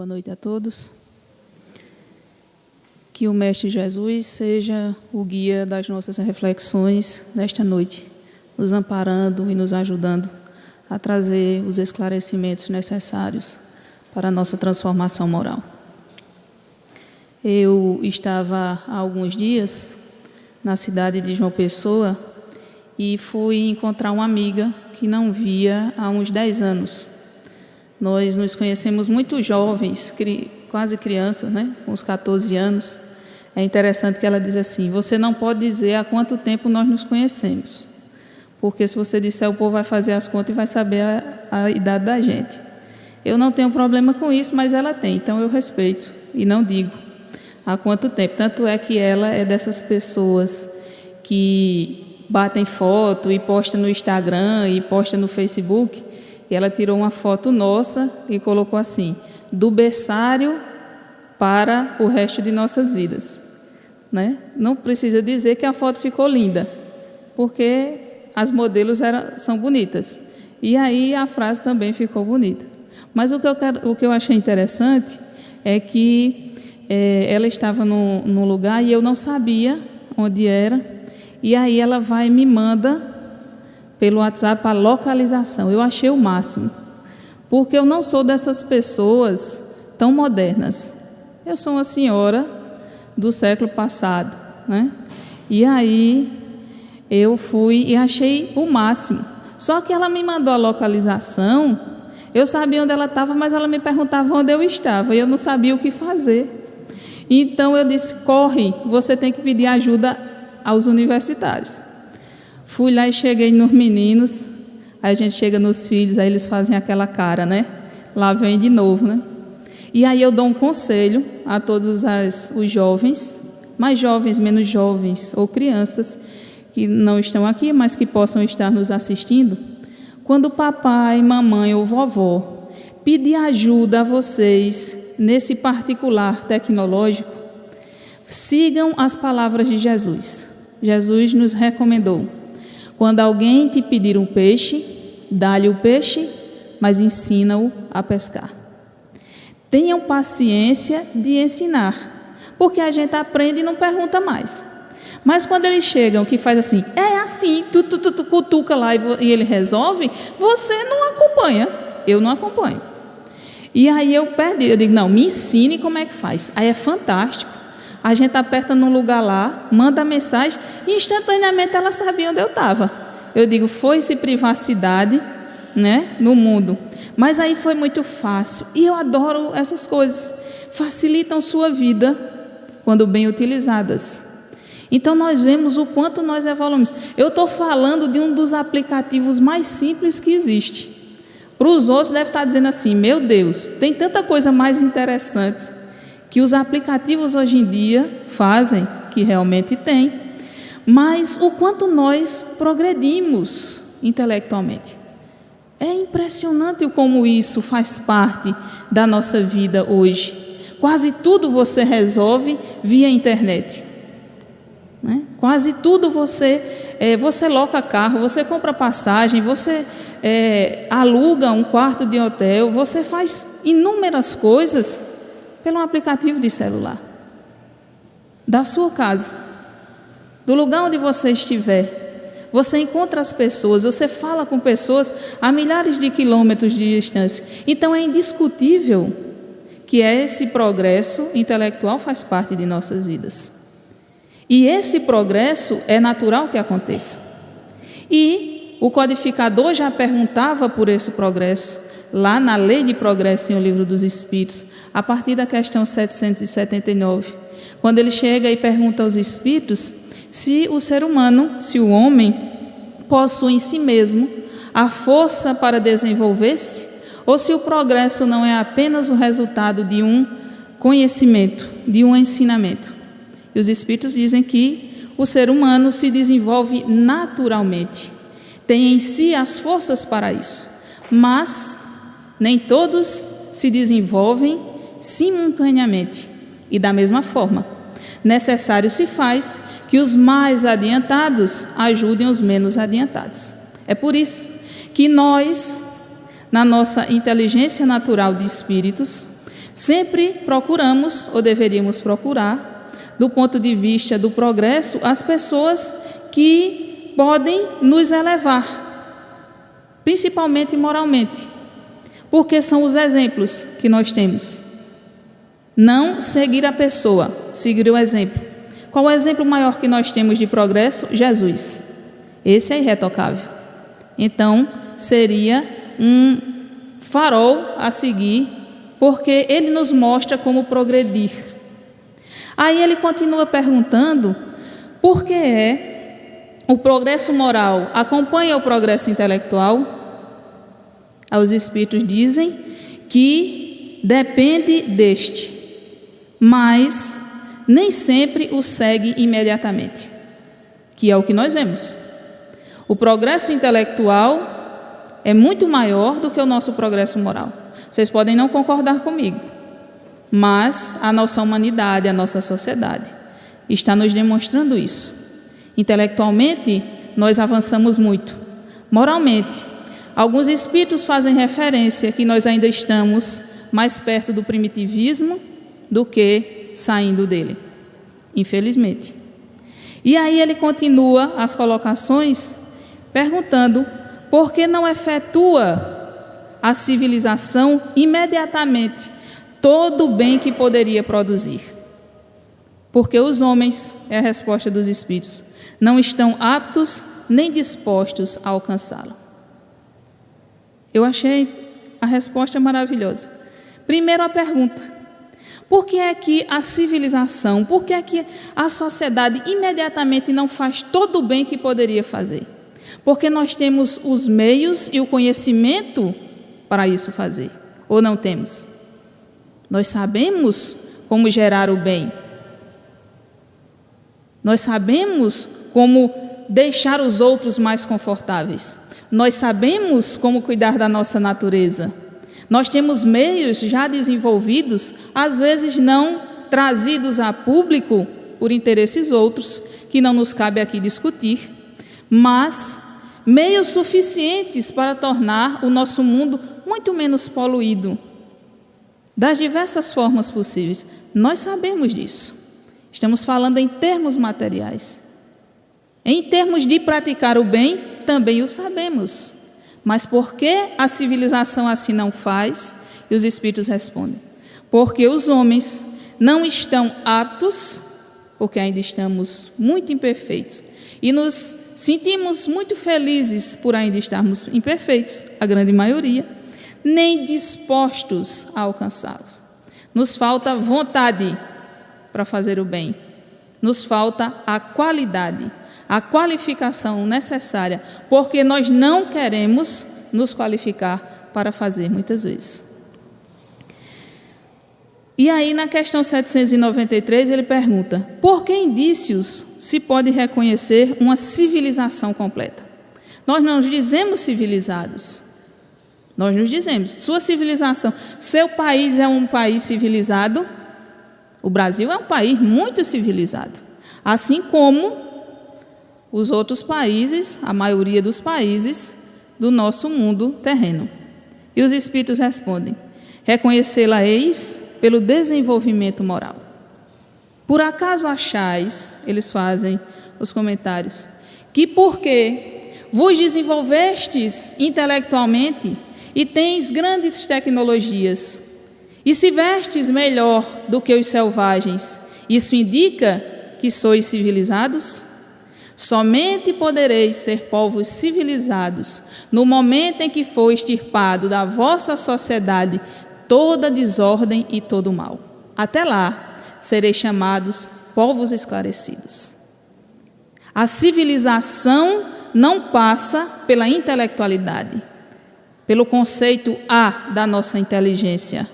Boa noite a todos. Que o Mestre Jesus seja o guia das nossas reflexões nesta noite, nos amparando e nos ajudando a trazer os esclarecimentos necessários para a nossa transformação moral. Eu estava há alguns dias na cidade de João Pessoa e fui encontrar uma amiga que não via há uns 10 anos. Nós nos conhecemos muito jovens, quase crianças, né? Com uns 14 anos. É interessante que ela diz assim: você não pode dizer há quanto tempo nós nos conhecemos, porque se você disser, o povo vai fazer as contas e vai saber a idade da gente. Eu não tenho problema com isso, mas ela tem, então eu respeito e não digo há quanto tempo. Tanto é que ela é dessas pessoas que batem foto e postam no Instagram e postam no Facebook. E ela tirou uma foto nossa e colocou assim: do berçário para o resto de nossas vidas, né? Não precisa dizer que a foto ficou linda, porque as modelos são bonitas. E aí a frase também ficou bonita. Mas o que eu achei interessante é que ela estava num lugar e eu não sabia onde era. E aí ela vai e me manda pelo WhatsApp a localização. Eu achei o máximo, porque eu não sou dessas pessoas tão modernas. Eu sou uma senhora do século passado, né? E aí eu fui e achei o máximo. Só que ela me mandou a localização, eu sabia onde ela estava, mas ela me perguntava onde eu estava, e eu não sabia o que fazer. Então eu disse: corre, você tem que pedir ajuda aos universitários. Fui lá e cheguei nos meninos, aí a gente chega nos filhos, aí eles fazem aquela cara, né? Lá vem de novo, né? E aí eu dou um conselho a todos os jovens, mais jovens, menos jovens, ou crianças que não estão aqui, mas que possam estar nos assistindo. Quando o papai, mamãe ou vovó pedir ajuda a vocês nesse particular tecnológico, sigam as palavras de Jesus. Jesus nos recomendou: quando alguém te pedir um peixe, dá-lhe o peixe, mas ensina-o a pescar. Tenham paciência de ensinar, porque a gente aprende e não pergunta mais. Mas quando eles chegam, que faz assim, é assim, tu cutuca lá e ele resolve, você não acompanha, eu não acompanho. E aí eu digo: não, me ensine como é que faz. Aí é fantástico. A gente aperta num lugar lá, manda a mensagem e instantaneamente ela sabia onde eu estava. Eu digo: foi-se privacidade, né, no mundo. Mas aí foi muito fácil. E eu adoro essas coisas. Facilitam sua vida quando bem utilizadas. Então nós vemos o quanto nós evoluímos. Eu estou falando de um dos aplicativos mais simples que existe. Para os outros deve estar dizendo assim: meu Deus, tem tanta coisa mais interessante que os aplicativos hoje em dia fazem, que realmente tem, mas o quanto nós progredimos intelectualmente. É impressionante como isso faz parte da nossa vida hoje. Quase tudo você resolve via internet, né? Quase tudo você loca carro, você compra passagem, você aluga um quarto de hotel, você faz inúmeras coisas pelo aplicativo de celular, da sua casa, do lugar onde você estiver. Você encontra as pessoas, você fala com pessoas a milhares de quilômetros de distância. Então é indiscutível que esse progresso intelectual faz parte de nossas vidas. E esse progresso é natural que aconteça. E o codificador já perguntava por esse progresso lá na Lei de Progresso em O Livro dos Espíritos, a partir da questão 779, quando ele chega e pergunta aos espíritos se o ser humano, se o homem, possui em si mesmo a força para desenvolver-se, ou se o progresso não é apenas o resultado de um conhecimento, de um ensinamento. E os espíritos dizem que o ser humano se desenvolve naturalmente, tem em si as forças para isso, mas nem todos se desenvolvem simultaneamente. E da mesma forma, necessário se faz que os mais adiantados ajudem os menos adiantados. É por isso que nós, na nossa inteligência natural de espíritos, Sempre procuramos, ou deveríamos procurar, do ponto de vista do progresso, as pessoas que podem nos elevar, principalmente moralmente, porque são os exemplos que nós temos. Não seguir a pessoa, seguir o exemplo. Qual o exemplo maior que nós temos de progresso? Jesus. Esse é irretocável. Então, seria um farol a seguir, porque ele nos mostra como progredir. Aí ele continua perguntando por que o progresso moral acompanha o progresso intelectual. Os espíritos dizem que depende deste, mas nem sempre o segue imediatamente, que é o que nós vemos. O progresso intelectual é muito maior do que o nosso progresso moral. Vocês podem não concordar comigo, mas a nossa humanidade, a nossa sociedade está nos demonstrando isso. Intelectualmente, nós avançamos muito. Moralmente, alguns espíritos fazem referência que nós ainda estamos mais perto do primitivismo do que saindo dele, infelizmente. E aí ele continua as colocações perguntando por que não efetua a civilização imediatamente todo o bem que poderia produzir. Porque os homens, é a resposta dos espíritos, não estão aptos nem dispostos a alcançá-lo. Eu achei a resposta maravilhosa. Primeiro a pergunta: por que é que a civilização, por que é que a sociedade imediatamente não faz todo o bem que poderia fazer? Porque nós temos os meios e o conhecimento para isso fazer, ou não temos? Nós sabemos como gerar o bem. Nós sabemos como deixar os outros mais confortáveis. Nós sabemos como cuidar da nossa natureza. Nós temos meios já desenvolvidos, às vezes não trazidos a público por interesses outros, que não nos cabe aqui discutir, mas meios suficientes para tornar o nosso mundo muito menos poluído, das diversas formas possíveis. Nós sabemos disso. Estamos falando em termos materiais. Em termos de praticar o bem, também o sabemos. Mas por que a civilização assim não faz? E os espíritos respondem: porque os homens não estão aptos, porque ainda estamos muito imperfeitos. E nos sentimos muito felizes por ainda estarmos imperfeitos, a grande maioria, nem dispostos a alcançá-los. Nos falta vontade para fazer o bem. Nos falta a qualidade, a qualificação necessária, porque nós não queremos nos qualificar para fazer muitas vezes. E aí na questão 793 ele pergunta: por que indícios se pode reconhecer uma civilização completa? Nós não nos dizemos civilizados. Nós nos dizemos, sua civilização, seu país é um país civilizado? O Brasil é um país muito civilizado, assim como os outros países, a maioria dos países do nosso mundo terreno. E os espíritos respondem: reconhecê-la-eis pelo desenvolvimento moral. Por acaso achais, eles fazem os comentários, que porque vos desenvolvestes intelectualmente e tens grandes tecnologias, e se vestes melhor do que os selvagens, isso indica que sois civilizados? Somente podereis ser povos civilizados no momento em que for extirpado da vossa sociedade toda desordem e todo mal. Até lá, sereis chamados povos esclarecidos. A civilização não passa pela intelectualidade, pelo conceito A da nossa inteligência.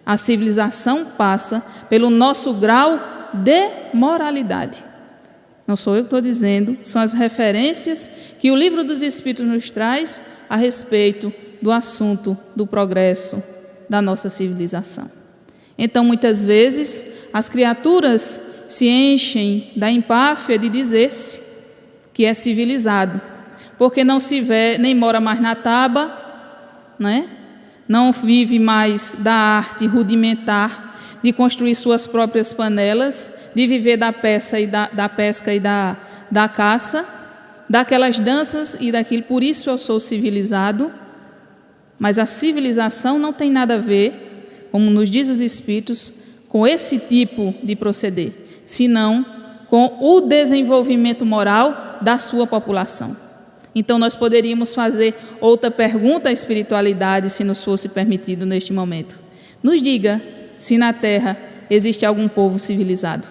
A civilização passa pelo nosso grau de moralidade. Não sou eu que estou dizendo, são as referências que o Livro dos Espíritos nos traz a respeito do assunto do progresso da nossa civilização. Então, muitas vezes, as criaturas se enchem da empáfia de dizer-se que é civilizado, porque não se vê, nem mora mais na taba, né? não vive mais da arte rudimentar, de construir suas próprias panelas, de viver da pesca e da caça, daquelas danças e daquilo. Por isso eu sou civilizado. Mas a civilização não tem nada a ver, como nos diz os Espíritos, com esse tipo de proceder, senão com o desenvolvimento moral da sua população. Então nós poderíamos fazer outra pergunta à espiritualidade, se nos fosse permitido neste momento. Nos diga se na Terra existe algum povo civilizado,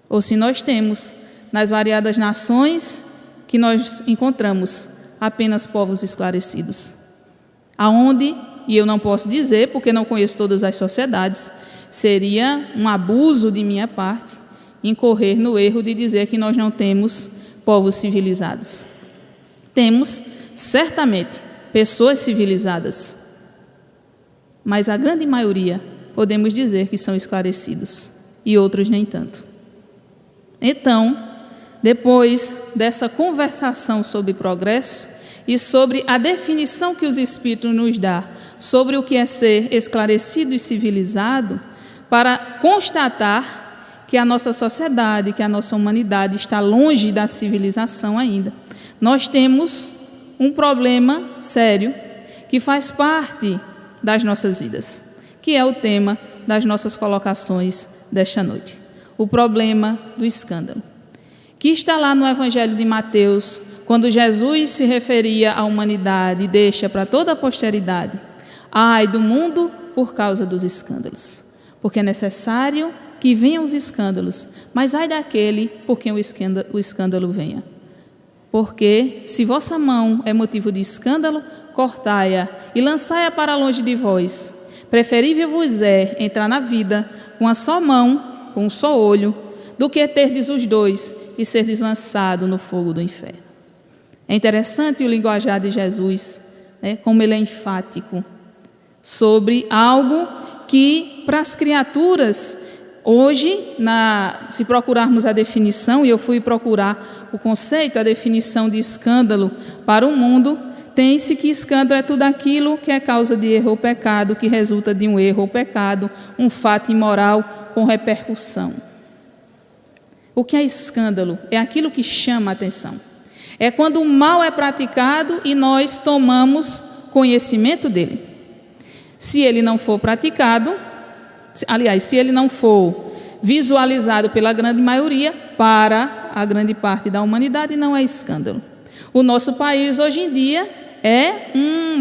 ou se nós temos, nas variadas nações que nós encontramos, apenas povos esclarecidos. Aonde, e eu não posso dizer, porque não conheço todas as sociedades, seria um abuso de minha parte incorrer no erro de dizer que nós não temos povos civilizados. Temos, certamente, pessoas civilizadas, mas a grande maioria podemos dizer que são esclarecidos, e outros nem tanto. Então, depois dessa conversação sobre progresso e sobre a definição que os Espíritos nos dão sobre o que é ser esclarecido e civilizado, para constatar que a nossa sociedade, que a nossa humanidade está longe da civilização ainda, nós temos um problema sério que faz parte das nossas vidas, que é o tema das nossas colocações desta noite. O problema do escândalo, que está lá no Evangelho de Mateus, quando Jesus se referia à humanidade e deixa para toda a posteridade: ai do mundo por causa dos escândalos, porque é necessário que venham os escândalos, mas ai daquele por quem o escândalo venha. Porque se vossa mão é motivo de escândalo, cortai-a e lançai-a para longe de vós. Preferível vos é entrar na vida com a só mão, com um só olho, do que terdes os dois e serdes lançado no fogo do inferno. É interessante o linguajar de Jesus, como ele é enfático sobre algo que, para as criaturas, hoje, se procurarmos a definição, e eu fui procurar o conceito, a definição de escândalo para o mundo, tem-se que escândalo é tudo aquilo que é causa de erro ou pecado, que resulta de um erro ou pecado, um fato imoral com repercussão. O que é escândalo? É aquilo que chama a atenção. É quando o mal é praticado e nós tomamos conhecimento dele. Se ele não for praticado, aliás, se ele não for visualizado pela grande maioria, para a grande parte da humanidade, não é escândalo. O nosso país, hoje em dia,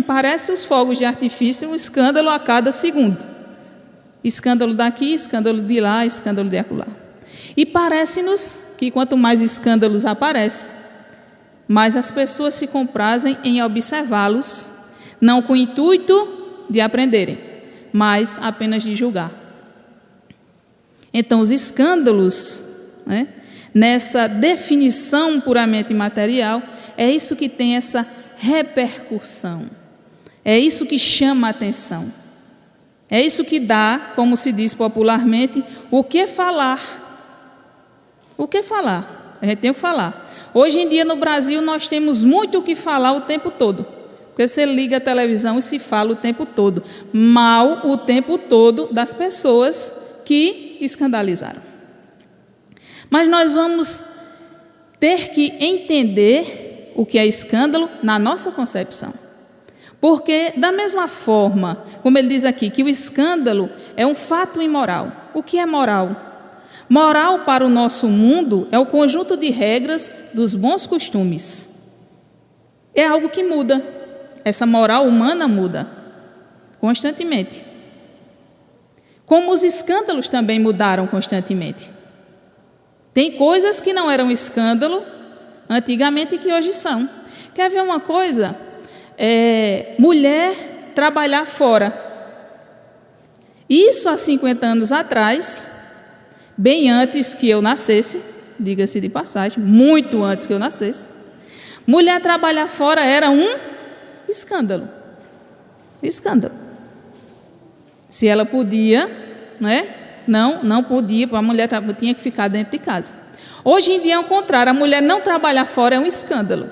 parece os fogos de artifício, um escândalo a cada segundo. Escândalo daqui, escândalo de lá, escândalo de acolá. E parece-nos que quanto mais escândalos aparecem, mais as pessoas se comprazem em observá-los, não com o intuito de aprenderem, mas apenas de julgar. Então, os escândalos, nessa definição puramente material, é isso que tem essa repercussão, é isso que chama a atenção, é isso que dá, como se diz popularmente, o que falar. O que falar? A gente tem o que falar. Hoje em dia no Brasil nós temos muito o que falar o tempo todo, porque você liga a televisão e se fala o tempo todo, mal o tempo todo das pessoas que escandalizaram. Mas nós vamos ter que entender o que é escândalo na nossa concepção. Porque da mesma forma, como ele diz aqui, que o escândalo é um fato imoral. O que é moral? Moral para o nosso mundo é o conjunto de regras dos bons costumes. É algo que muda. Essa moral humana muda constantemente. Como os escândalos também mudaram constantemente. Tem coisas que não eram escândalo antigamente e que hoje são. Quer ver uma coisa? Mulher trabalhar fora. Isso há 50 anos atrás, bem antes que eu nascesse, diga-se de passagem, muito antes que eu nascesse, mulher trabalhar fora era um escândalo. Escândalo. Se ela podia, não podia, a mulher tinha que ficar dentro de casa. Hoje em dia é o contrário, a mulher não trabalhar fora é um escândalo.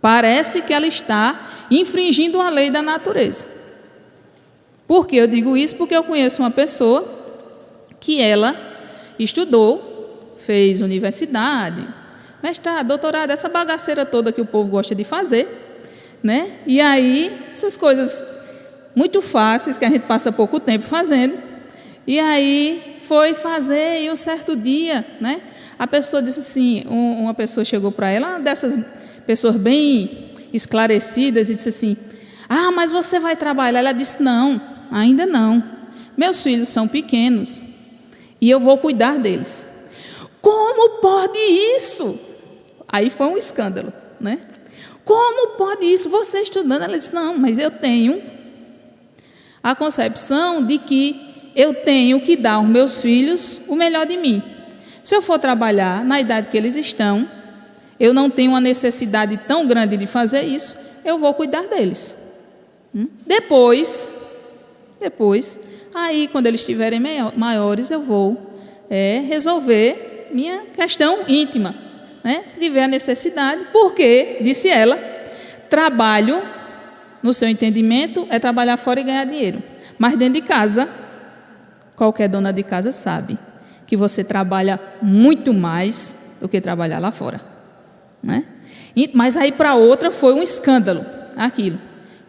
Parece que ela está infringindo a lei da natureza. Por que eu digo isso? Porque eu conheço uma pessoa que ela estudou, fez universidade, mestrado, doutorado, essa bagaceira toda que o povo gosta de fazer, né? E aí, essas coisas muito fáceis que a gente passa pouco tempo fazendo, e aí foi fazer, e um certo dia, né? A pessoa disse assim, uma pessoa chegou para ela, uma dessas pessoas bem esclarecidas, e disse assim: ah, mas você vai trabalhar? Ela disse: não, ainda não. Meus filhos são pequenos e eu vou cuidar deles. Como pode isso? Aí foi um escândalo, né? Como pode isso? Você estudando? Ela disse: não, mas eu tenho a concepção de que eu tenho que dar aos meus filhos o melhor de mim. Se eu for trabalhar na idade que eles estão, eu não tenho uma necessidade tão grande de fazer isso, eu vou cuidar deles. Depois, aí quando eles estiverem maiores, eu vou resolver minha questão íntima, né? Se tiver necessidade, porque, disse ela, trabalho, no seu entendimento, é trabalhar fora e ganhar dinheiro. Mas dentro de casa, qualquer dona de casa sabe que você trabalha muito mais do que trabalhar lá fora, né? Mas aí para outra foi um escândalo aquilo.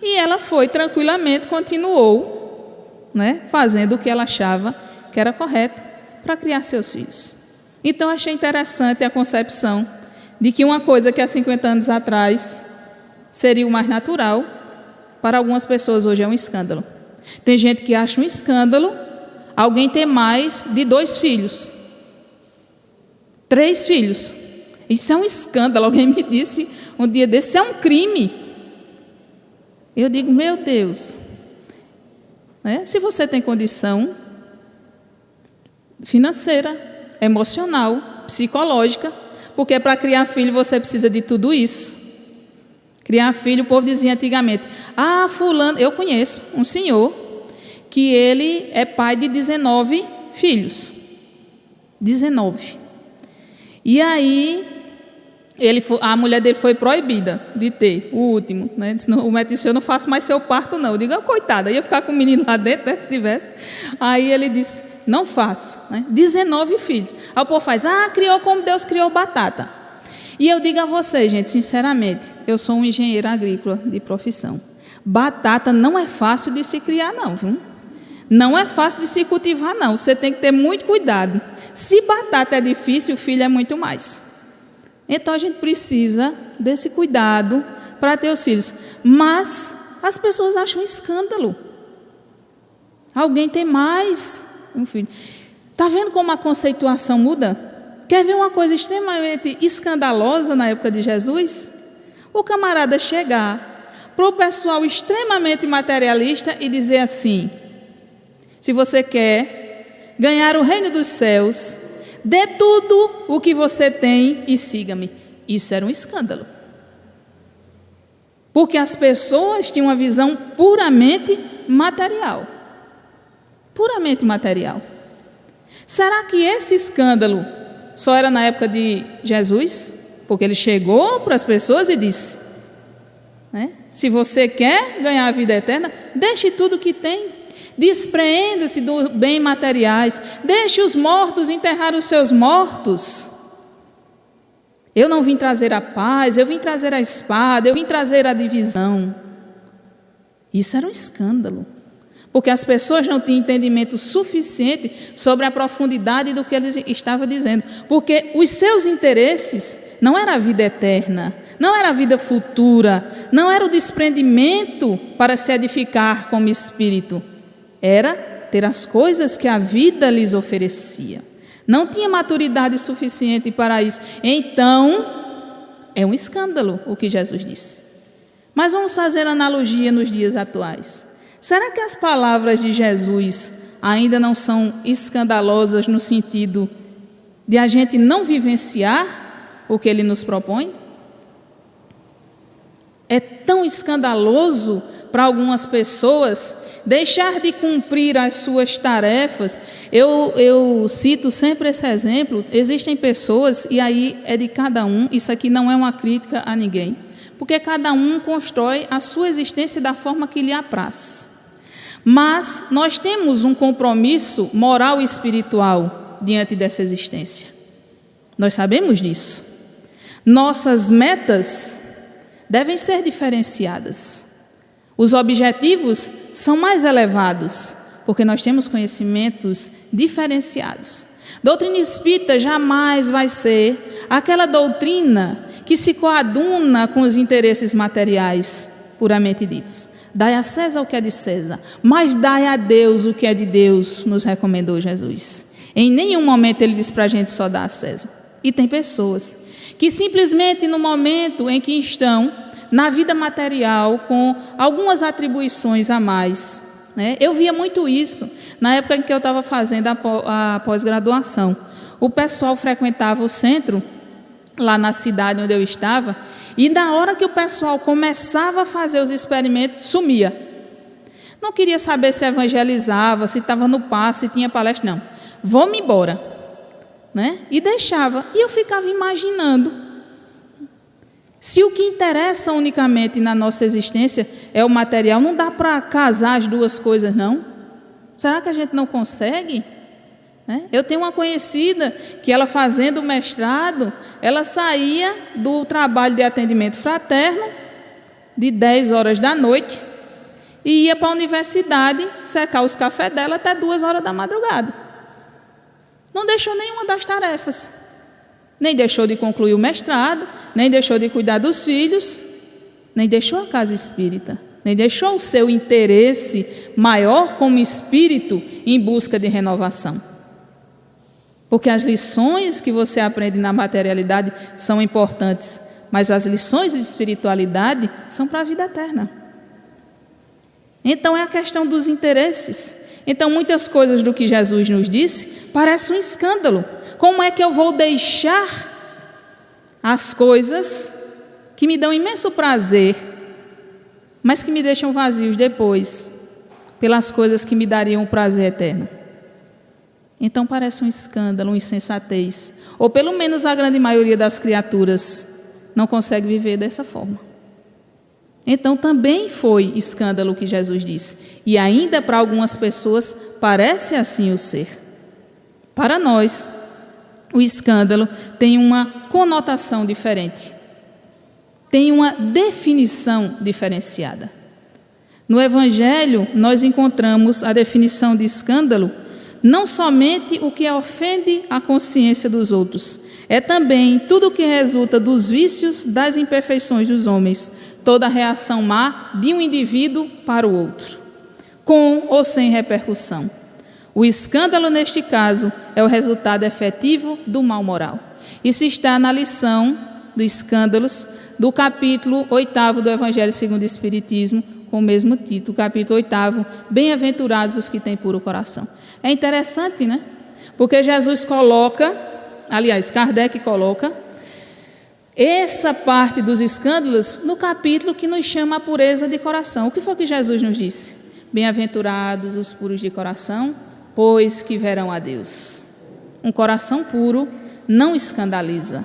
E ela foi tranquilamente, continuou, né, fazendo o que ela achava que era correto para criar seus filhos. Então achei interessante a concepção de que uma coisa que há 50 anos atrás seria o mais natural, para algumas pessoas hoje é um escândalo. Tem gente que acha um escândalo alguém ter mais de 2 filhos, 3 filhos. Isso é um escândalo. Alguém me disse um dia desse: isso é um crime. Eu digo: meu Deus, né? Se você tem condição financeira, emocional, psicológica, porque para criar filho você precisa de tudo isso. Criar filho, o povo dizia antigamente: ah, fulano, eu conheço um senhor que ele é pai de 19 filhos. 19. E aí, a mulher dele foi proibida de ter o último, né? Disse: não, o médico disse: eu não faço mais seu parto, não. Eu digo: coitada, ia ficar com o menino lá dentro, né, se tivesse. Aí ele disse: não faço, né? 19 filhos. Aí o povo faz: ah, criou como Deus criou batata. E eu digo a vocês, gente, sinceramente, eu sou um engenheiro agrícola de profissão. Batata não é fácil de se criar, não, viu? Não é fácil de se cultivar, não. Você tem que ter muito cuidado. Se batata é difícil, o filho é muito mais. Então a gente precisa desse cuidado para ter os filhos. Mas as pessoas acham um escândalo alguém tem mais um filho. Está vendo como a conceituação muda? Quer ver uma coisa extremamente escandalosa na época de Jesus? O camarada chegar para o pessoal extremamente materialista e dizer assim: se você quer ganhar o reino dos céus, dê tudo o que você tem e siga-me. Isso era um escândalo. Porque as pessoas tinham uma visão puramente material. Puramente material. Será que esse escândalo só era na época de Jesus? Porque ele chegou para as pessoas e disse, né? Se você quer ganhar a vida eterna, deixe tudo que tem. Despreenda-se dos bens materiais. Deixe os mortos enterrar os seus mortos. Eu não vim trazer a paz, eu vim trazer a espada, eu vim trazer a divisão. Isso era um escândalo. Porque as pessoas não tinham entendimento suficiente sobre a profundidade do que ele estava dizendo. Porque os seus interesses não era a vida eterna, não era a vida futura, não era o desprendimento para se edificar como espírito. Era ter as coisas que a vida lhes oferecia. Não tinha maturidade suficiente para isso. Então, é um escândalo o que Jesus disse. Mas vamos fazer analogia nos dias atuais. Será que as palavras de Jesus ainda não são escandalosas no sentido de a gente não vivenciar o que ele nos propõe? É tão escandaloso para algumas pessoas deixar de cumprir as suas tarefas. Eu cito sempre esse exemplo. Existem pessoas, e aí é de cada um, isso aqui não é uma crítica a ninguém, porque cada um constrói a sua existência da forma que lhe apraz. Mas nós temos um compromisso moral e espiritual diante dessa existência. Nós sabemos disso. Nossas metas devem ser diferenciadas. Os objetivos são mais elevados, porque nós temos conhecimentos diferenciados. Doutrina espírita jamais vai ser aquela doutrina que se coaduna com os interesses materiais, puramente ditos. Dai a César o que é de César, mas dai a Deus o que é de Deus, nos recomendou Jesus. Em nenhum momento ele diz para a gente só dar a César. E tem pessoas que simplesmente no momento em que estão na vida material com algumas atribuições a mais, né? Eu via muito isso na época em que eu estava fazendo a pós-graduação. O pessoal frequentava o centro lá na cidade onde eu estava, e na hora que o pessoal começava a fazer os experimentos, sumia. Não queria saber se evangelizava, se estava no passe, se tinha palestra, não. Vou-me embora, né? E deixava. E eu ficava imaginando, se o que interessa unicamente na nossa existência é o material, não dá para casar as duas coisas, não? Será que a gente não consegue? Eu tenho uma conhecida que ela fazendo o mestrado, ela saía do trabalho de atendimento fraterno de 10 horas da noite e ia para a universidade secar os cafés dela até 2 horas da madrugada. Não deixou nenhuma das tarefas, nem deixou de concluir o mestrado, nem deixou de cuidar dos filhos, nem deixou a casa espírita, nem deixou o seu interesse maior como espírito em busca de renovação. Porque as lições que você aprende na materialidade são importantes, mas as lições de espiritualidade são para a vida eterna. Então é a questão dos interesses. Então muitas coisas do que Jesus nos disse parecem um escândalo. Como é que eu vou deixar as coisas que me dão imenso prazer, mas que me deixam vazios depois, pelas coisas que me dariam o prazer eterno? Então parece um escândalo, uma insensatez. Ou pelo menos a grande maioria das criaturas não consegue viver dessa forma. Então também foi escândalo o que Jesus disse. E ainda para algumas pessoas parece assim o ser. Para nós, o escândalo tem uma conotação diferente. Tem uma definição diferenciada. No Evangelho, nós encontramos a definição de escândalo não somente o que ofende a consciência dos outros, é também tudo o que resulta dos vícios, das imperfeições dos homens, toda a reação má de um indivíduo para o outro, com ou sem repercussão. O escândalo, neste caso, é o resultado efetivo do mal moral. Isso está na lição dos escândalos do capítulo 8 do Evangelho segundo o Espiritismo, com o mesmo título, capítulo 8, Bem-aventurados os que têm puro coração. É interessante, né? Porque Jesus Kardec coloca essa parte dos escândalos no capítulo que nos chama a pureza de coração. O que foi que Jesus nos disse? Bem-aventurados os puros de coração, pois que verão a Deus. Um coração puro não escandaliza.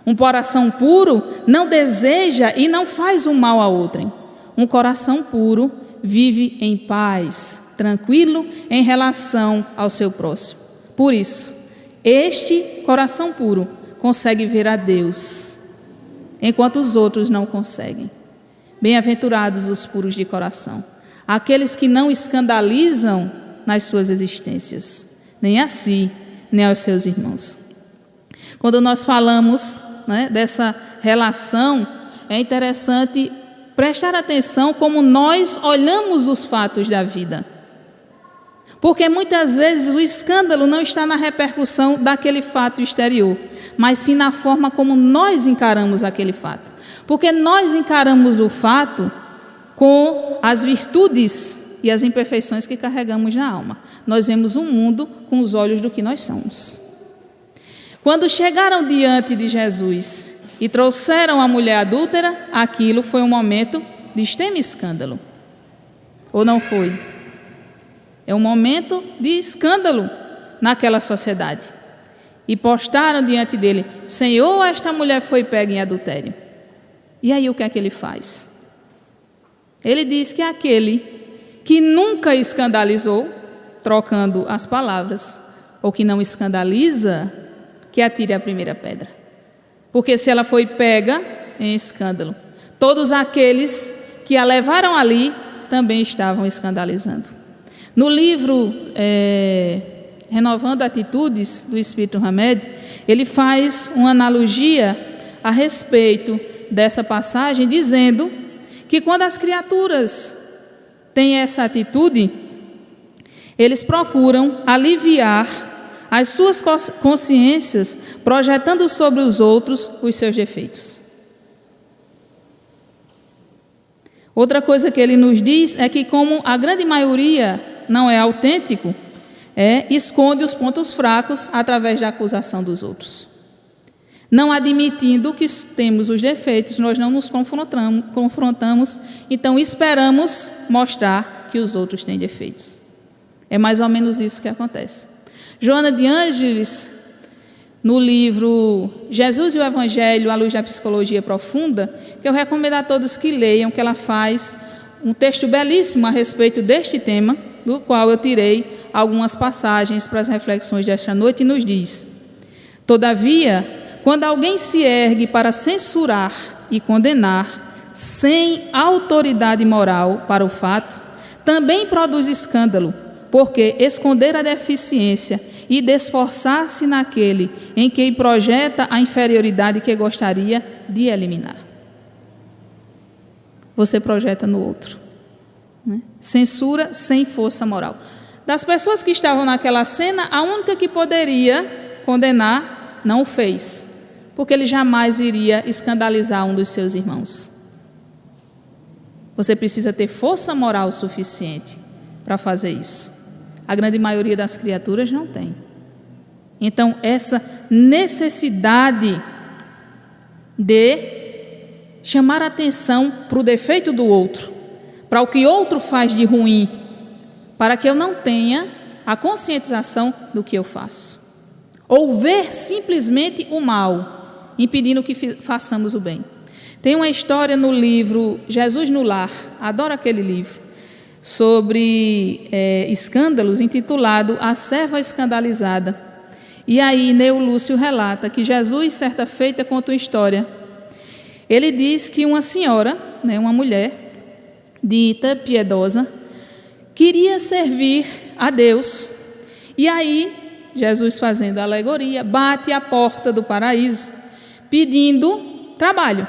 Um coração puro não deseja e não faz o mal a outrem. Um coração puro vive em paz, tranquilo em relação ao seu próximo. Por isso, este coração puro consegue ver a Deus, enquanto os outros não conseguem. Bem-aventurados os puros de coração, aqueles que não escandalizam nas suas existências, nem a si, nem aos seus irmãos. Quando nós falamos, dessa relação, é interessante prestar atenção como nós olhamos os fatos da vida. Porque muitas vezes o escândalo não está na repercussão daquele fato exterior, mas sim na forma como nós encaramos aquele fato. Porque nós encaramos o fato com as virtudes e as imperfeições que carregamos na alma. Nós vemos o mundo com os olhos do que nós somos. Quando chegaram diante de Jesus e trouxeram a mulher adúltera, aquilo foi um momento de extremo escândalo. Ou não foi? É um momento de escândalo naquela sociedade. E postaram diante dele: Senhor, esta mulher foi pega em adultério. E aí o que é que ele faz? Ele diz que aquele que nunca escandalizou, trocando as palavras, ou que não escandaliza, que atire a primeira pedra. Porque se ela foi pega em escândalo, todos aqueles que a levaram ali também estavam escandalizando. No livro Renovando Atitudes, do Espírito Hamed, ele faz uma analogia a respeito dessa passagem, dizendo que quando as criaturas têm essa atitude, eles procuram aliviar as suas consciências, projetando sobre os outros os seus defeitos. Outra coisa que ele nos diz é que, como a grande maioria não é autêntico, esconde os pontos fracos através da acusação dos outros. Não admitindo que temos os defeitos, nós não nos confrontamos, então esperamos mostrar que os outros têm defeitos. É mais ou menos isso que acontece. Joana de Ângeles, no livro Jesus e o Evangelho, à luz da psicologia profunda, que eu recomendo a todos que leiam, que ela faz um texto belíssimo a respeito deste tema, do qual eu tirei algumas passagens para as reflexões desta noite, e nos diz: todavia, quando alguém se ergue para censurar e condenar, sem autoridade moral para o fato, também produz escândalo, porque esconder a deficiência e desforçar-se naquele em quem projeta a inferioridade que gostaria de eliminar. Você projeta no outro, né? Censura sem força moral. Das pessoas que estavam naquela cena, a única que poderia condenar não o fez, porque ele jamais iria escandalizar um dos seus irmãos. Você precisa ter força moral suficiente para fazer isso. A grande maioria das criaturas não tem. Então, essa necessidade de chamar a atenção para o defeito do outro, para o que outro faz de ruim, para que eu não tenha a conscientização do que eu faço. Ou ver simplesmente o mal, impedindo que façamos o bem. Tem uma história no livro Jesus no Lar, adoro aquele livro, sobre escândalos, intitulado A Serva Escandalizada. E aí Neu Lúcio relata que Jesus, certa feita, conta uma história. Ele diz que uma senhora, uma mulher dita piedosa, queria servir a Deus. E aí Jesus, fazendo a alegoria, bate à porta do paraíso, pedindo trabalho.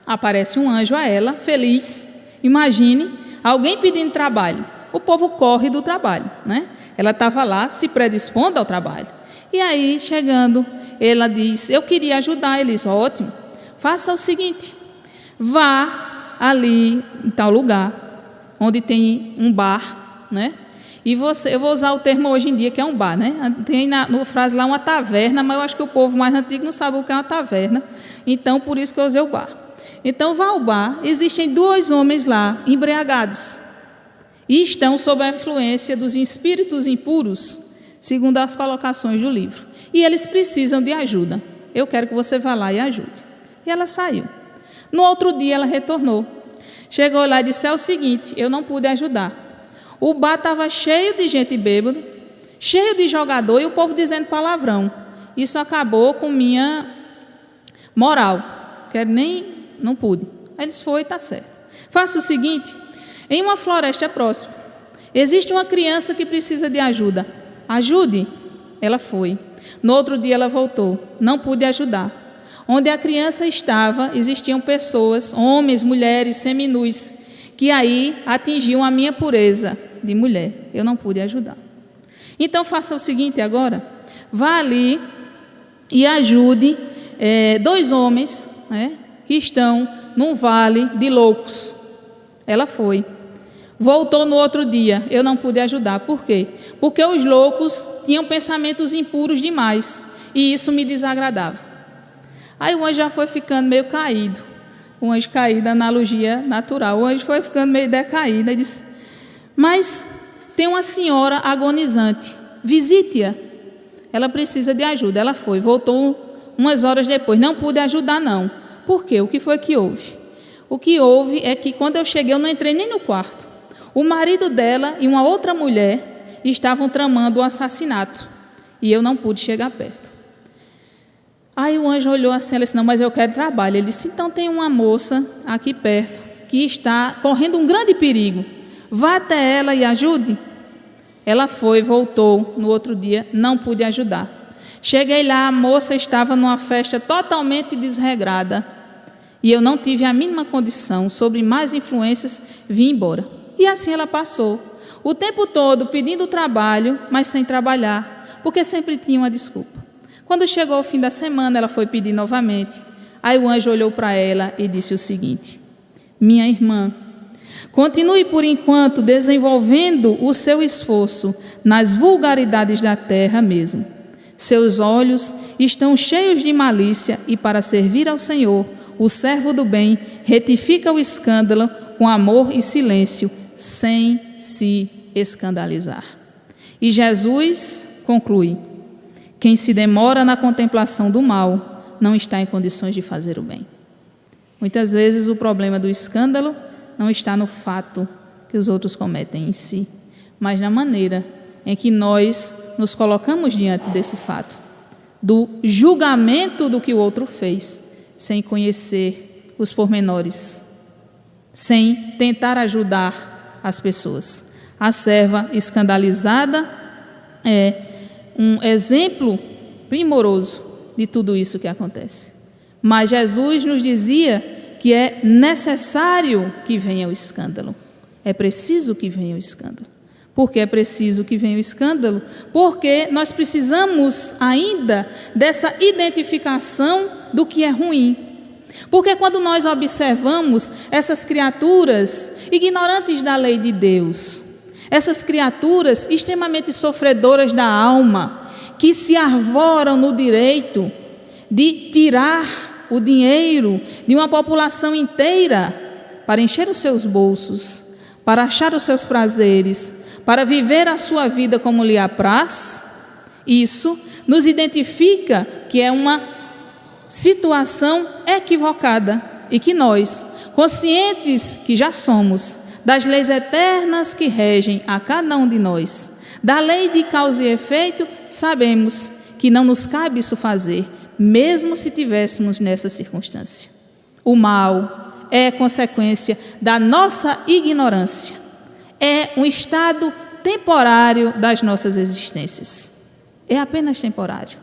Aparece um anjo a ela, feliz. Imagine alguém pedindo trabalho. O povo corre do trabalho, né? Ela estava lá se predispondo ao trabalho. E aí, chegando, ela diz: eu queria ajudar. Eles: ótimo, faça o seguinte, vá ali em tal lugar, onde tem um bar, né? E eu vou usar o termo hoje em dia, que é um bar, né? Tem no frase lá uma taverna, mas eu acho que o povo mais antigo não sabe o que é uma taverna. Então, por isso que eu usei o bar. Então, vá ao bar, existem 2 homens lá, embriagados, e estão sob a influência dos espíritos impuros, segundo as colocações do livro. E eles precisam de ajuda. Eu quero que você vá lá e ajude. E ela saiu. No outro dia, ela retornou. Chegou lá e disse: é o seguinte, eu não pude ajudar. O bar estava cheio de gente bêbada, cheio de jogador, e o povo dizendo palavrão. Isso acabou com minha moral. Não pude. Aí eles: foi, está certo. Faça o seguinte, em uma floresta próxima, existe uma criança que precisa de ajuda. Ajude. Ela foi. No outro dia ela voltou. Não pude ajudar. Onde a criança estava, existiam pessoas, homens, mulheres, seminus, que aí atingiam a minha pureza de mulher. Eu não pude ajudar. Então faça o seguinte agora. Vá ali e ajude 2 homens, que estão num vale de loucos. Ela foi. Voltou no outro dia. Eu não pude ajudar. Por quê? Porque os loucos tinham pensamentos impuros demais. E isso me desagradava. Aí o anjo já foi ficando meio caído. O anjo caído, analogia natural. O anjo foi ficando meio decaído. Ele disse: mas tem uma senhora agonizante. Visite-a. Ela precisa de ajuda. Ela foi. Voltou umas horas depois. Não pude ajudar, não. Por quê? O que foi que houve? O que houve é que quando eu cheguei, eu não entrei nem no quarto. O marido dela e uma outra mulher estavam tramando o assassinato. E eu não pude chegar perto. Aí o anjo olhou assim, ela disse, não, mas eu quero trabalho. Ele disse, então tem uma moça aqui perto que está correndo um grande perigo. Vá até ela e ajude. Ela foi, voltou no outro dia, não pude ajudar. Cheguei lá, a moça estava numa festa totalmente desregrada. E eu não tive a mínima condição, sobre mais influências, vim embora. E assim ela passou. O tempo todo pedindo trabalho, mas sem trabalhar, porque sempre tinha uma desculpa. Quando chegou o fim da semana, ela foi pedir novamente. Aí o anjo olhou para ela e disse o seguinte: minha irmã, continue por enquanto desenvolvendo o seu esforço nas vulgaridades da terra mesmo. Seus olhos estão cheios de malícia e para servir ao Senhor, o servo do bem retifica o escândalo com amor e silêncio, sem se escandalizar. E Jesus conclui: quem se demora na contemplação do mal não está em condições de fazer o bem. Muitas vezes o problema do escândalo não está no fato que os outros cometem em si, mas na maneira em que nós nos colocamos diante desse fato, do julgamento do que o outro fez, sem conhecer os pormenores, sem tentar ajudar as pessoas. A serva escandalizada é um exemplo primoroso de tudo isso que acontece. Mas Jesus nos dizia que é necessário que venha o escândalo. É preciso que venha o escândalo. Por que é preciso que venha o escândalo? Porque nós precisamos ainda dessa identificação do que é ruim. Porque quando nós observamos essas criaturas ignorantes da lei de Deus, essas criaturas extremamente sofredoras da alma, que se arvoram no direito de tirar o dinheiro de uma população inteira para encher os seus bolsos, para achar os seus prazeres, para viver a sua vida como lhe apraz, isso nos identifica que é uma situação equivocada e que nós, conscientes que já somos das leis eternas que regem a cada um de nós, da lei de causa e efeito, sabemos que não nos cabe isso fazer, mesmo se tivéssemos nessa circunstância. O mal é consequência da nossa ignorância, é um estado temporário das nossas existências, é apenas temporário.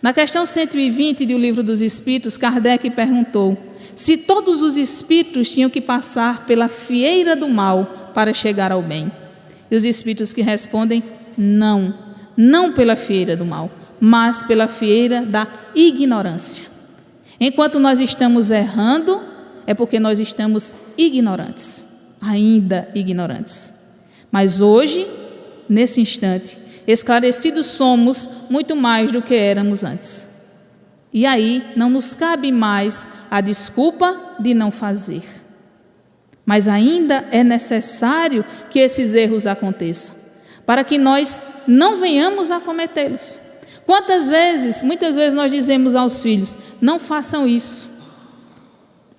Na questão 120 do Livro dos Espíritos, Kardec perguntou se todos os espíritos tinham que passar pela fieira do mal para chegar ao bem. E os espíritos que respondem: não, não pela fieira do mal, mas pela fieira da ignorância. Enquanto nós estamos errando, é porque nós estamos ignorantes, ainda ignorantes. Mas hoje, nesse instante, esclarecidos somos muito mais do que éramos antes. E aí não nos cabe mais a desculpa de não fazer. Mas ainda é necessário que esses erros aconteçam, para que nós não venhamos a cometê-los. Muitas vezes nós dizemos aos filhos: não façam isso.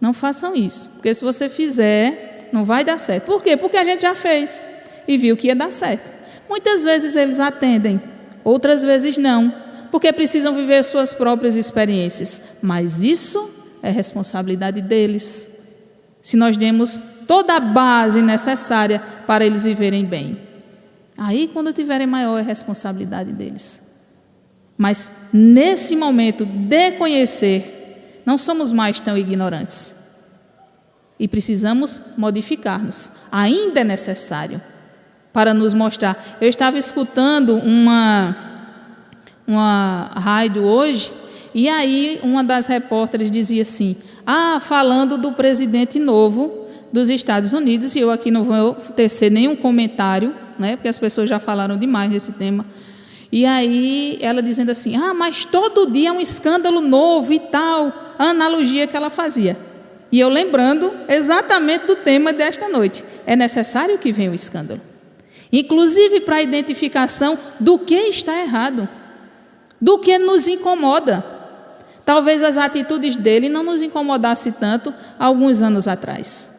Não façam isso, porque se você fizer, não vai dar certo. Por quê? Porque a gente já fez e viu que ia dar certo. Muitas vezes eles atendem, outras vezes não, porque precisam viver suas próprias experiências. Mas isso é responsabilidade deles. Se nós demos toda a base necessária para eles viverem bem, aí quando tiverem maior é a responsabilidade deles. Mas nesse momento de conhecer, não somos mais tão ignorantes. E precisamos modificar-nos. Ainda é necessário para nos mostrar. Eu estava escutando uma rádio hoje, e aí uma das repórteres dizia assim: falando do presidente novo dos Estados Unidos, e eu aqui não vou tecer nenhum comentário, né, porque as pessoas já falaram demais desse tema. E aí ela dizendo assim: mas todo dia é um escândalo novo e tal, a analogia que ela fazia. E eu lembrando exatamente do tema desta noite: é necessário que venha o escândalo, inclusive para a identificação do que está errado, do que nos incomoda. talvez as atitudes dele não nos incomodassem tanto há alguns anos atrás.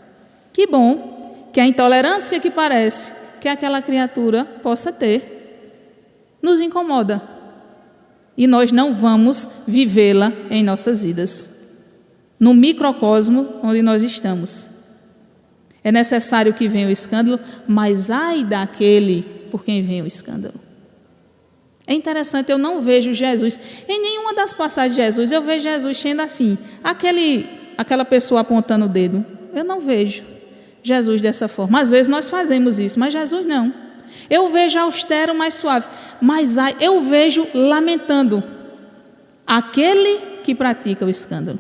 Que bom que a intolerância que parece que aquela criatura possa ter nos incomoda. E nós não vamos vivê-la em nossas vidas, no microcosmo onde nós estamos. É necessário que venha o escândalo, mas ai daquele por quem vem o escândalo. É interessante, eu não vejo Jesus, em nenhuma das passagens de Jesus, eu vejo Jesus sendo assim, aquela pessoa apontando o dedo. Eu não vejo Jesus dessa forma. Às vezes nós fazemos isso, mas Jesus não. Eu vejo austero, mais suave, mas eu vejo lamentando aquele que pratica o escândalo.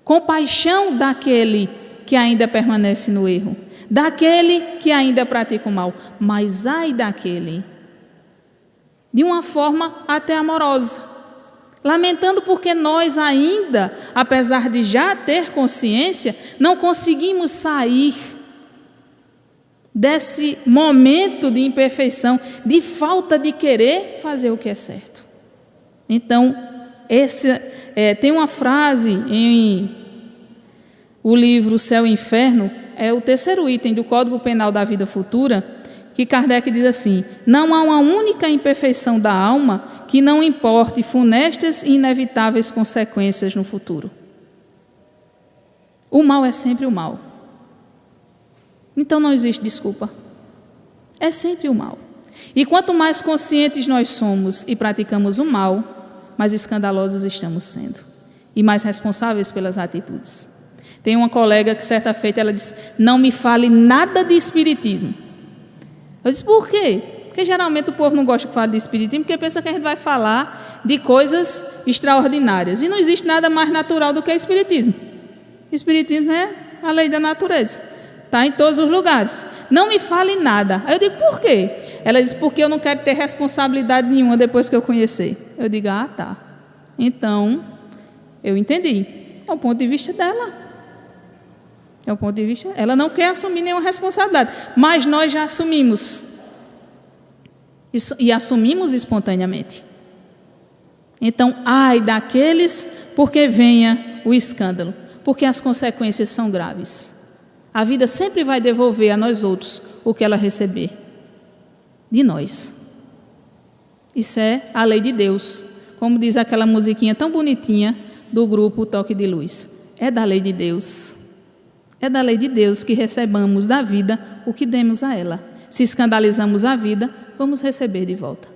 Compaixão daquele que ainda permanece no erro, daquele que ainda pratica o mal, mas ai daquele, de uma forma até amorosa, lamentando porque nós ainda, apesar de já ter consciência, não conseguimos sair desse momento de imperfeição, de falta de querer fazer o que é certo. Então, tem uma frase em o livro Céu e Inferno, é o terceiro item do Código Penal da Vida Futura, que Kardec diz assim: não há uma única imperfeição da alma que não importe funestas e inevitáveis consequências no futuro. O mal é sempre o mal. Então não existe desculpa. É sempre o mal. E quanto mais conscientes nós somos e praticamos o mal, mais escandalosos estamos sendo e mais responsáveis pelas atitudes. Tem uma colega que certa feita ela disse: não me fale nada de espiritismo. Eu disse: por quê? Porque geralmente o povo não gosta que fale de espiritismo, porque pensa que a gente vai falar de coisas extraordinárias. E não existe nada mais natural do que o espiritismo. O espiritismo é a lei da natureza. Está em todos os lugares. Não me fale nada. Aí eu digo: por quê? Ela disse: porque eu não quero ter responsabilidade nenhuma depois que eu conhecer. Eu digo: ah, tá. Então, eu entendi. É o ponto de vista dela. É o ponto de vista. Ela não quer assumir nenhuma responsabilidade. Mas nós já assumimos. E assumimos espontaneamente. Então, ai daqueles porque venha o escândalo. Porque as consequências são graves. A vida sempre vai devolver a nós outros o que ela receber de nós. Isso é a lei de Deus. Como diz aquela musiquinha tão bonitinha do grupo Toque de Luz. É da lei de Deus. É da lei de Deus que recebamos da vida o que demos a ela. Se escandalizamos a vida, vamos receber de volta.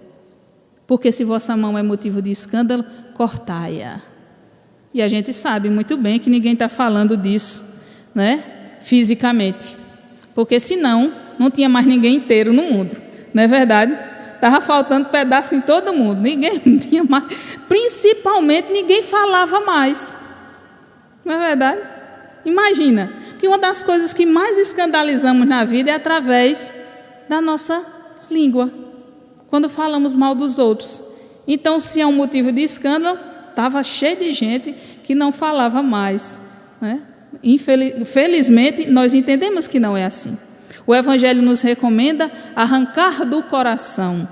Porque se vossa mão é motivo de escândalo, cortai-a. E a gente sabe muito bem que ninguém está falando disso, né? Fisicamente, porque senão não tinha mais ninguém inteiro no mundo, não é verdade? Estava faltando pedaço em todo mundo, ninguém não tinha mais, principalmente ninguém falava mais, não é verdade? Imagina que uma das coisas que mais escandalizamos na vida é através da nossa língua, quando falamos mal dos outros. Então, se é um motivo de escândalo, estava cheio de gente que não falava mais, né? Infelizmente, nós entendemos que não é assim. O Evangelho nos recomenda arrancar do coração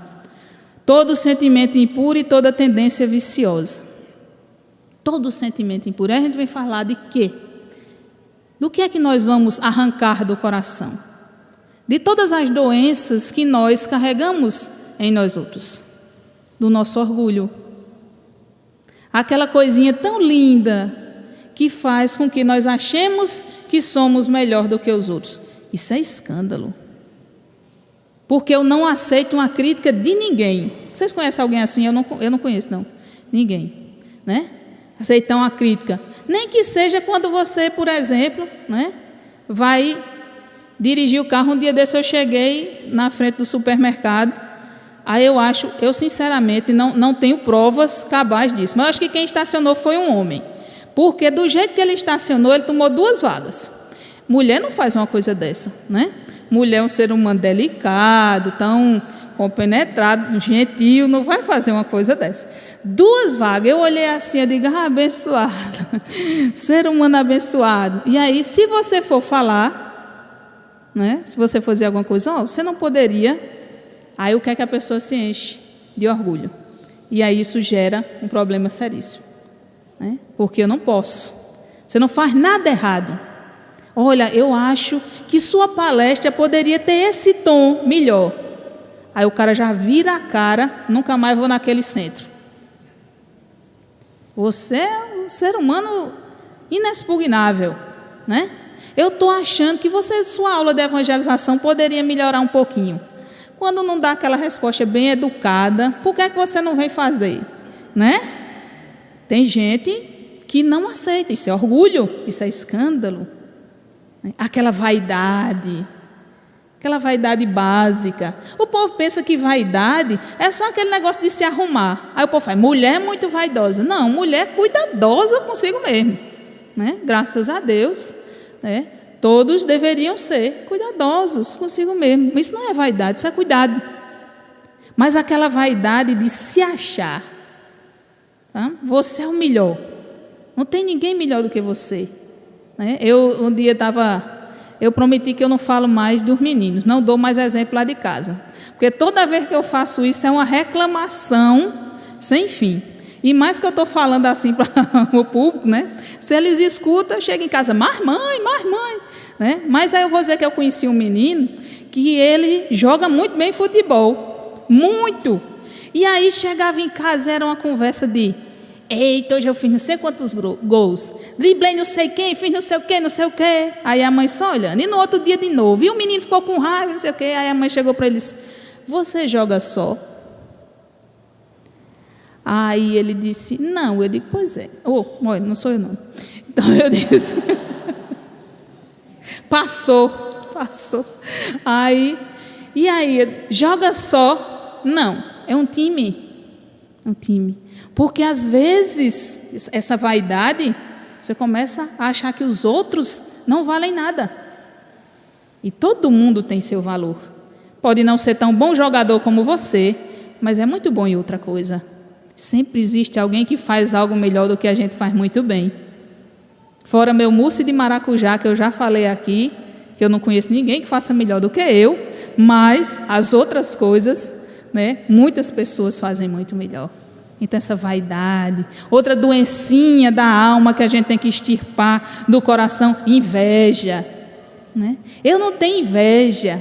todo sentimento impuro e toda tendência viciosa. Todo sentimento impuro. Aí a gente vem falar de quê? Do que é que nós vamos arrancar do coração? De todas as doenças que nós carregamos em nós outros. Do nosso orgulho. Aquela coisinha tão linda que faz com que nós achemos que somos melhor do que os outros. Isso é escândalo. Porque eu não aceito uma crítica de ninguém. Vocês conhecem alguém assim? Eu não conheço, não. Ninguém. Né? Aceitar uma crítica. Nem que seja quando você, por exemplo, né, vai dirigir o carro. Um dia desse eu cheguei na frente do supermercado. Aí eu sinceramente não tenho provas cabais disso. Mas eu acho que quem estacionou foi um homem. Porque do jeito que ele estacionou, ele tomou 2 vagas. Mulher não faz uma coisa dessa, né? Mulher é um ser humano delicado, tão compenetrado, gentil, não vai fazer uma coisa dessa. 2 vagas. Eu olhei assim, eu digo: ah, abençoado. Ser humano abençoado. E aí, se você for falar, né? Se você for dizer alguma coisa, você não poderia. Aí o que é que a pessoa se enche? De orgulho. E aí isso gera um problema seríssimo. né? Porque eu não posso. Você não faz nada errado. Olha, eu acho que sua palestra poderia ter esse tom melhor. Aí o cara já vira a cara, nunca mais vou naquele centro. Você é um ser humano inexpugnável, né? Eu estou achando que sua aula de evangelização poderia melhorar um pouquinho. Quando não dá aquela resposta bem educada, por que é que você não vem fazer? Né? Tem gente que não aceita, isso é orgulho, isso é escândalo. Aquela vaidade básica. O povo pensa que vaidade é só aquele negócio de se arrumar. Aí o povo fala, mulher é muito vaidosa. Não, mulher é cuidadosa consigo mesmo, né? Graças a Deus, né? Todos deveriam ser cuidadosos consigo mesmo. Isso não é vaidade, isso é cuidado. Mas aquela vaidade de se achar, tá? Você é o melhor. Não tem ninguém melhor do que você, né? Um dia eu prometi que eu não falo mais dos meninos, não dou mais exemplo lá de casa, porque toda vez que eu faço isso é uma reclamação sem fim. E mais que eu estou falando assim para o público, né? Se eles escutam, eu chego em casa, mais mãe, né? Mas aí eu vou dizer que eu conheci um menino que ele joga muito bem futebol, muito. E aí chegava em casa, era uma conversa de: eita, hoje eu fiz não sei quantos gols, driblei não sei quem, fiz não sei o quê. Aí a mãe só olhando, e no outro dia de novo, e o menino ficou com raiva, não sei o quê. Aí a mãe chegou para ele e disse: você joga só? Aí ele disse: não. Eu digo: pois é. Olha, não sou eu não. Então eu disse: passou. E aí, joga só? Não, é um time. Porque às vezes, essa vaidade, você começa a achar que os outros não valem nada. E todo mundo tem seu valor. Pode não ser tão bom jogador como você, mas é muito bom em outra coisa. Sempre existe alguém que faz algo melhor do que a gente faz muito bem. Fora meu mousse de maracujá, que eu já falei aqui, que eu não conheço ninguém que faça melhor do que eu, mas as outras coisas, né, muitas pessoas fazem muito melhor. Então essa vaidade, outra doencinha da alma que a gente tem que extirpar do coração, inveja, né? Eu não tenho inveja,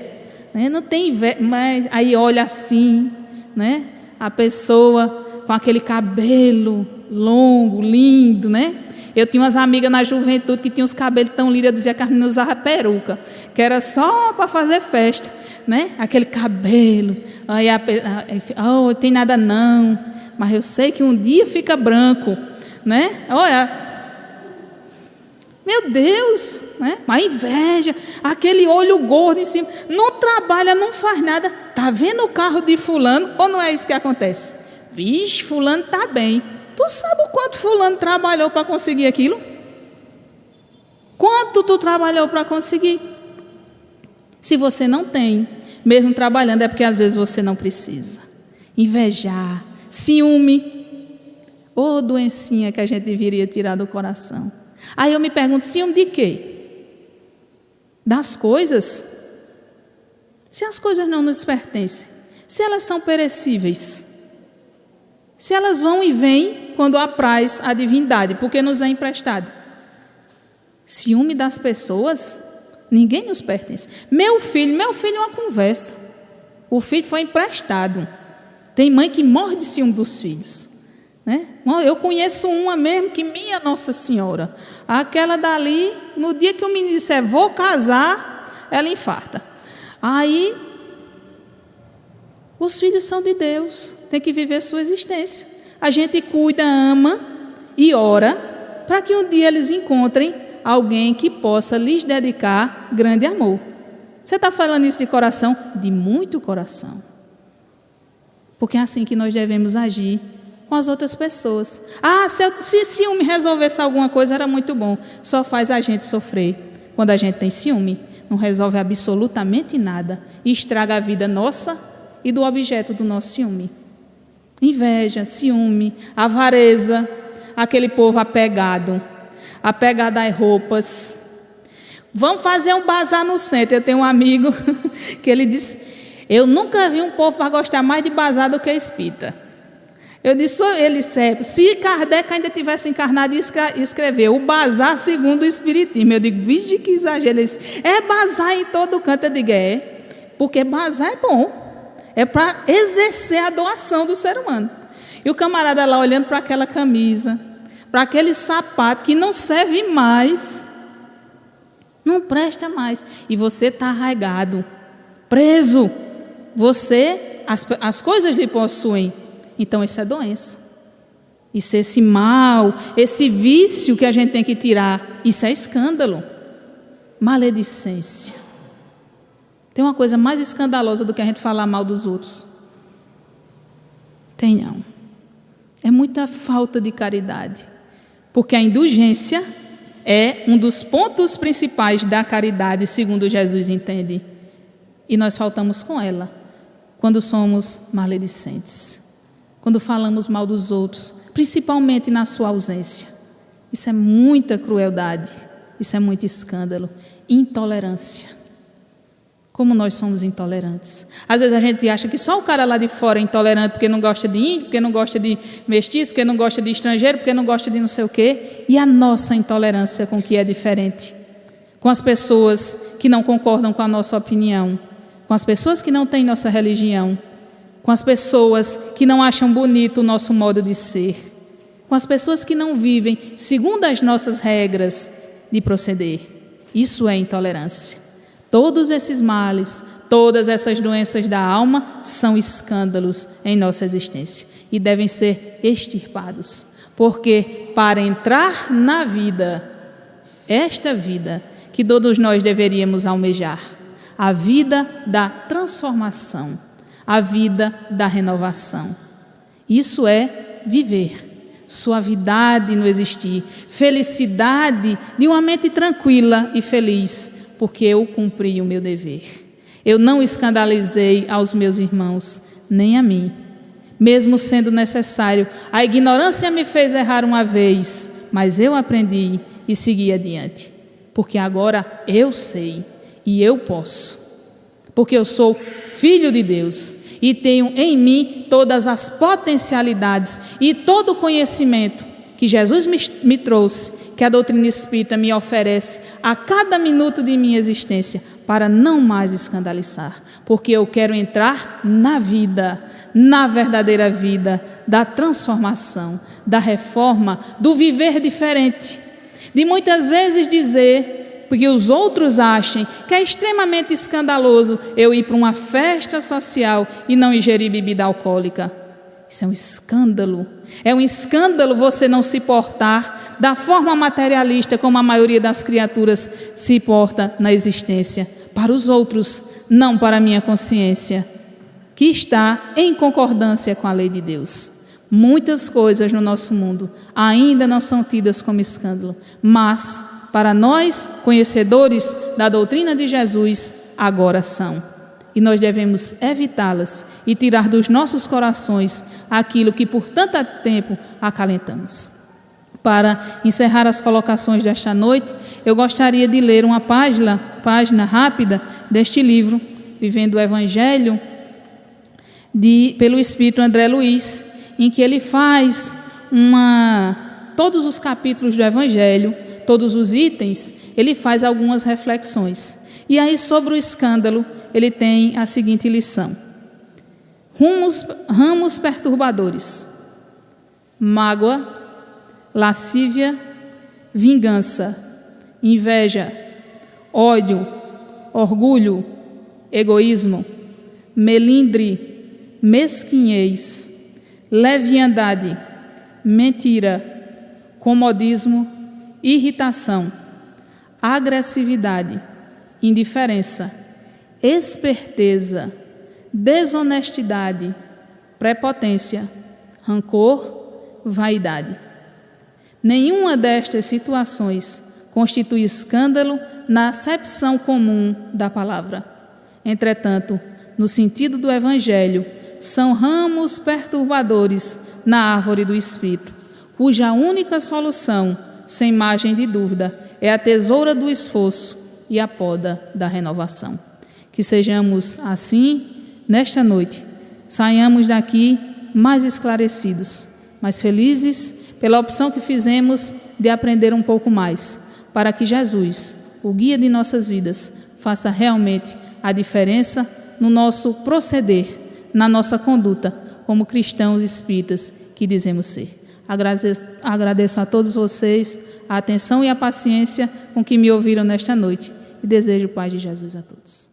né? Não tenho inveja, mas aí olha assim, né? A pessoa com aquele cabelo longo, lindo, né? Eu tinha umas amigas na juventude que tinham os cabelos tão lindos, eu dizia que as meninas usavam peruca, que era só para fazer festa, né? Aquele cabelo, aí tem nada não, mas eu sei que um dia fica branco, né? Olha, meu Deus, né? A inveja, aquele olho gordo em cima, não trabalha, não faz nada, tá vendo o carro de fulano, ou não é isso que acontece? Vixe, fulano está bem. Tu sabe o quanto fulano trabalhou para conseguir aquilo? Quanto tu trabalhou para conseguir? Se você não tem, mesmo trabalhando, é porque às vezes você não precisa. Invejar, ciúme, ô doencinha que a gente deveria tirar do coração. Aí eu me pergunto, ciúme de quê? Das coisas? Se as coisas não nos pertencem, se elas são perecíveis, se elas vão e vêm quando apraz a divindade, porque nos é emprestado. Ciúme das pessoas, ninguém nos pertence. Meu filho é uma conversa. O filho foi emprestado. Tem mãe que morre de ciúme dos filhos, né? Eu conheço uma mesmo que minha Nossa Senhora. Aquela dali, no dia que o menino disser vou casar, ela infarta. Aí, os filhos são de Deus, tem que viver sua existência. A gente cuida, ama e ora para que um dia eles encontrem alguém que possa lhes dedicar grande amor. Você está falando isso de coração? De muito coração. Porque é assim que nós devemos agir com as outras pessoas. Se ciúme resolvesse alguma coisa, era muito bom. Só faz a gente sofrer. Quando a gente tem ciúme, não resolve absolutamente nada. E estraga a vida nossa e do objeto do nosso ciúme. Inveja, ciúme, avareza, aquele povo apegado às roupas. Vamos fazer um bazar no centro. Eu tenho um amigo que ele disse: eu nunca vi um povo para gostar mais de bazar do que espírita. Eu disse, ele serve. Se Kardec ainda tivesse encarnado e escrever o bazar segundo o Espiritismo, eu digo, vixe, que exagero. Ele disse, é bazar em todo canto. Eu digo, porque bazar é bom. É para exercer a doação do ser humano. E o camarada lá olhando para aquela camisa, para aquele sapato que não serve mais, não presta mais. E você está arraigado, preso. As coisas lhe possuem. Então isso é doença. Isso é esse mal, esse vício que a gente tem que tirar. Isso é escândalo. Maledicência. Tem uma coisa mais escandalosa do que a gente falar mal dos outros? Tem não. É muita falta de caridade. Porque a indulgência é um dos pontos principais da caridade, segundo Jesus entende. E nós faltamos com ela quando somos maledicentes. Quando falamos mal dos outros, principalmente na sua ausência. Isso é muita crueldade, isso é muito escândalo. Intolerância. Como nós somos intolerantes. Às vezes a gente acha que só o cara lá de fora é intolerante porque não gosta de índio, porque não gosta de mestiço, porque não gosta de estrangeiro, porque não gosta de não sei o quê. E a nossa intolerância com o que é diferente? Com as pessoas que não concordam com a nossa opinião, com as pessoas que não têm nossa religião, com as pessoas que não acham bonito o nosso modo de ser, com as pessoas que não vivem segundo as nossas regras de proceder. Isso é intolerância. Todos esses males, todas essas doenças da alma são escândalos em nossa existência e devem ser extirpados, porque para entrar na vida, esta vida que todos nós deveríamos almejar, a vida da transformação, a vida da renovação. Isso é viver, suavidade no existir, felicidade de uma mente tranquila e feliz, porque eu cumpri o meu dever. Eu não escandalizei aos meus irmãos, nem a mim. Mesmo sendo necessário, a ignorância me fez errar uma vez, mas eu aprendi e segui adiante, porque agora eu sei e eu posso, porque eu sou filho de Deus e tenho em mim todas as potencialidades e todo o conhecimento que Jesus me trouxe, que a doutrina espírita me oferece a cada minuto de minha existência, para não mais escandalizar, porque eu quero entrar na vida, na verdadeira vida da transformação, da reforma, do viver diferente, de muitas vezes dizer, porque os outros achem que é extremamente escandaloso eu ir para uma festa social e não ingerir bebida alcoólica. Isso é um escândalo. É um escândalo você não se portar da forma materialista como a maioria das criaturas se porta na existência. Para os outros, não para a minha consciência, que está em concordância com a lei de Deus. Muitas coisas no nosso mundo ainda não são tidas como escândalo, mas para nós, conhecedores da doutrina de Jesus, agora são. E nós devemos evitá-las e tirar dos nossos corações aquilo que por tanto tempo acalentamos. Para encerrar as colocações desta noite, eu gostaria de ler uma página rápida deste livro, Vivendo o Evangelho, pelo Espírito André Luiz, em que ele faz todos os capítulos do Evangelho, todos os itens, ele faz algumas reflexões. E aí, sobre o escândalo, ele tem a seguinte lição: ramos perturbadores, mágoa, lascívia, vingança, inveja, ódio, orgulho, egoísmo, melindre, mesquinhez, leviandade, mentira, comodismo, irritação, agressividade, indiferença, esperteza, desonestidade, prepotência, rancor, vaidade. Nenhuma destas situações constitui escândalo na acepção comum da palavra. Entretanto, no sentido do Evangelho, são ramos perturbadores na árvore do Espírito, cuja única solução, sem margem de dúvida, é a tesoura do esforço e a poda da renovação. Que sejamos assim, nesta noite, saiamos daqui mais esclarecidos, mais felizes pela opção que fizemos de aprender um pouco mais, para que Jesus, o guia de nossas vidas, faça realmente a diferença no nosso proceder, na nossa conduta, como cristãos espíritas que dizemos ser. Agradeço a todos vocês a atenção e a paciência com que me ouviram nesta noite e desejo paz de Jesus a todos.